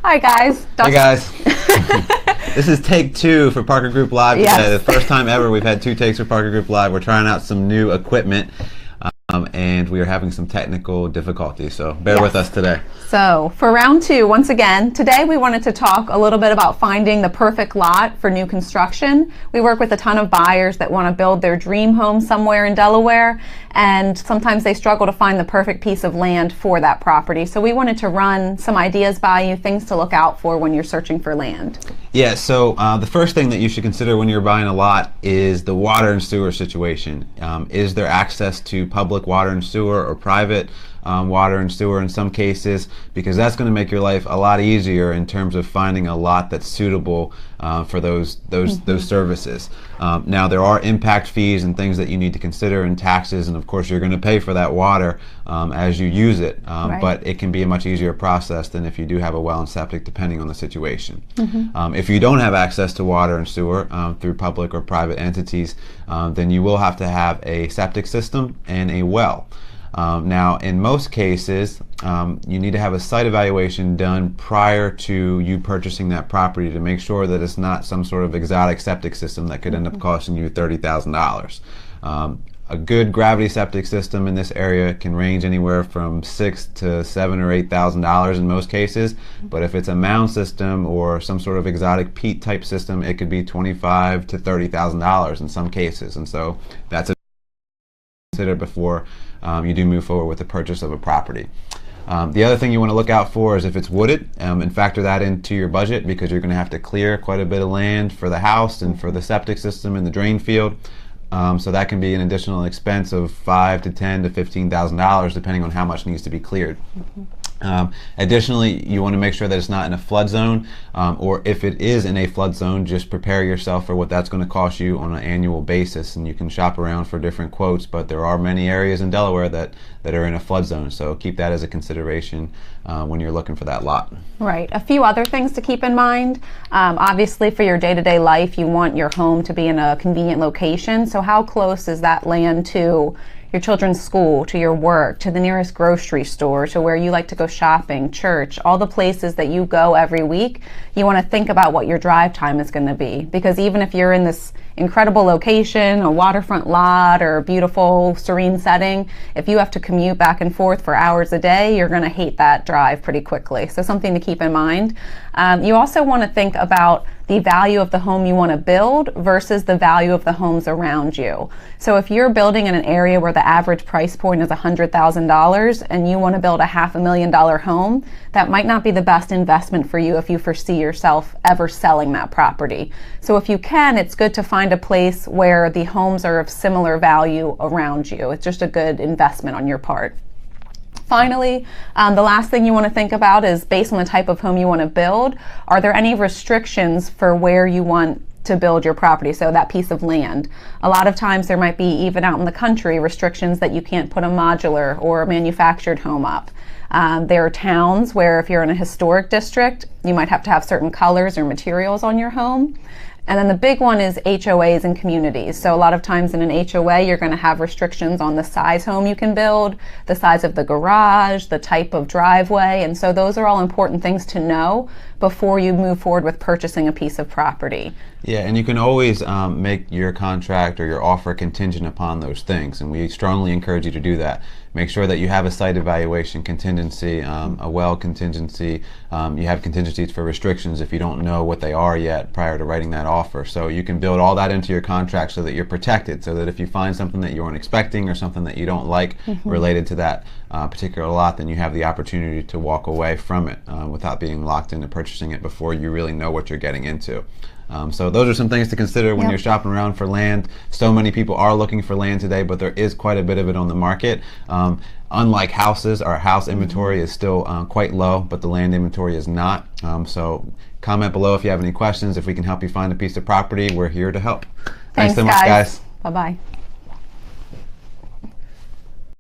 Hi guys. Hey guys. This is take 2 for Parker Group Live today. Yes. The first time ever we've had 2 takes for Parker Group Live. We're trying out some new equipment and we are having some technical difficulties, so bear with us today. So for round 2, once again, today we wanted to talk a little bit about finding the perfect lot for new construction. We work with a ton of buyers that want to build their dream home somewhere in Delaware, and sometimes they struggle to find the perfect piece of land for that property. So we wanted to run some ideas by you, things to look out for when you're searching for land. Yeah, so the first thing that you should consider when you're buying a lot is the water and sewer situation. Is there access to public water and sewer or private water and sewer in some cases, because that's going to make your life a lot easier in terms of finding a lot that's suitable for those services. Now there are impact fees and things that you need to consider, and taxes, and of course you're going to pay for that water as you use it, but it can be a much easier process than if you do have a well and septic, depending on the situation. If you don't have access to water and sewer through public or private entities, then you will have to have a septic system and a well. Now, in most cases, you need to have a site evaluation done prior to you purchasing that property to make sure that it's not some sort of exotic septic system that could end up costing you $30,000. A good gravity septic system in this area can range anywhere from $6,000 to $7,000 or $8,000 in most cases, but if it's a mound system or some sort of exotic peat type system, it could be $25,000 to $30,000 in some cases, and so that's a consider before you do move forward with the purchase of a property. The other thing you want to look out for is if it's wooded, and factor that into your budget, because you're going to have to clear quite a bit of land for the house and for the septic system and the drain field. So that can be an additional expense of $5,000 to $10,000 to $15,000 depending on how much needs to be cleared. Additionally, you want to make sure that it's not in a flood zone, or if it is in a flood zone, just prepare yourself for what that's going to cost you on an annual basis, and you can shop around for different quotes, but there are many areas in Delaware that are in a flood zone, so keep that as a consideration when you're looking for that lot. Right. A few other things to keep in mind. Obviously for your day-to-day life, you want your home to be in a convenient location, so how close is that land to your children's school, to your work, to the nearest grocery store, to where you like to go shopping, church, all the places that you go every week. You want to think about what your drive time is going to be, because even if you're in this incredible location, a waterfront lot, or a beautiful serene setting, if you have to commute back and forth for hours a day, you're going to hate that drive pretty quickly. So something to keep in mind. You also want to think about the value of the home you want to build versus the value of the homes around you. So if you're building in an area where the average price point is $100,000 and you want to build a $500,000 home, that might not be the best investment for you if you foresee yourself ever selling that property. So if you can, it's good to find a place where the homes are of similar value around you. It's just a good investment on your part. Finally, the last thing you want to think about is, based on the type of home you want to build, are there any restrictions for where you want to build your property, so that piece of land? A lot of times there might be, even out in the country, restrictions that you can't put a modular or a manufactured home up. There are towns where if you're in a historic district, you might have to have certain colors or materials on your home. And then the big one is HOAs and communities. So a lot of times in an HOA, you're going to have restrictions on the size home you can build, the size of the garage, the type of driveway. And so those are all important things to know before you move forward with purchasing a piece of property. Yeah, and you can always make your contract or your offer contingent upon those things, and we strongly encourage you to do that. Make sure that you have a site evaluation contingency, a well contingency. You have contingencies for restrictions if you don't know what they are yet prior to writing that offer. So you can build all that into your contract so that you're protected, so that if you find something that you weren't expecting or something that you don't like related to that particular lot, then you have the opportunity to walk away from it without being locked into purchasing it before you really know what you're getting into. So those are some things to consider when you're shopping around for land. So many people are looking for land today, but there is quite a bit of it on the market. Unlike houses, our house inventory is still quite low, but the land inventory is not. So comment below if you have any questions. If we can help you find a piece of property, we're here to help. Thanks so much, guys. Bye-bye.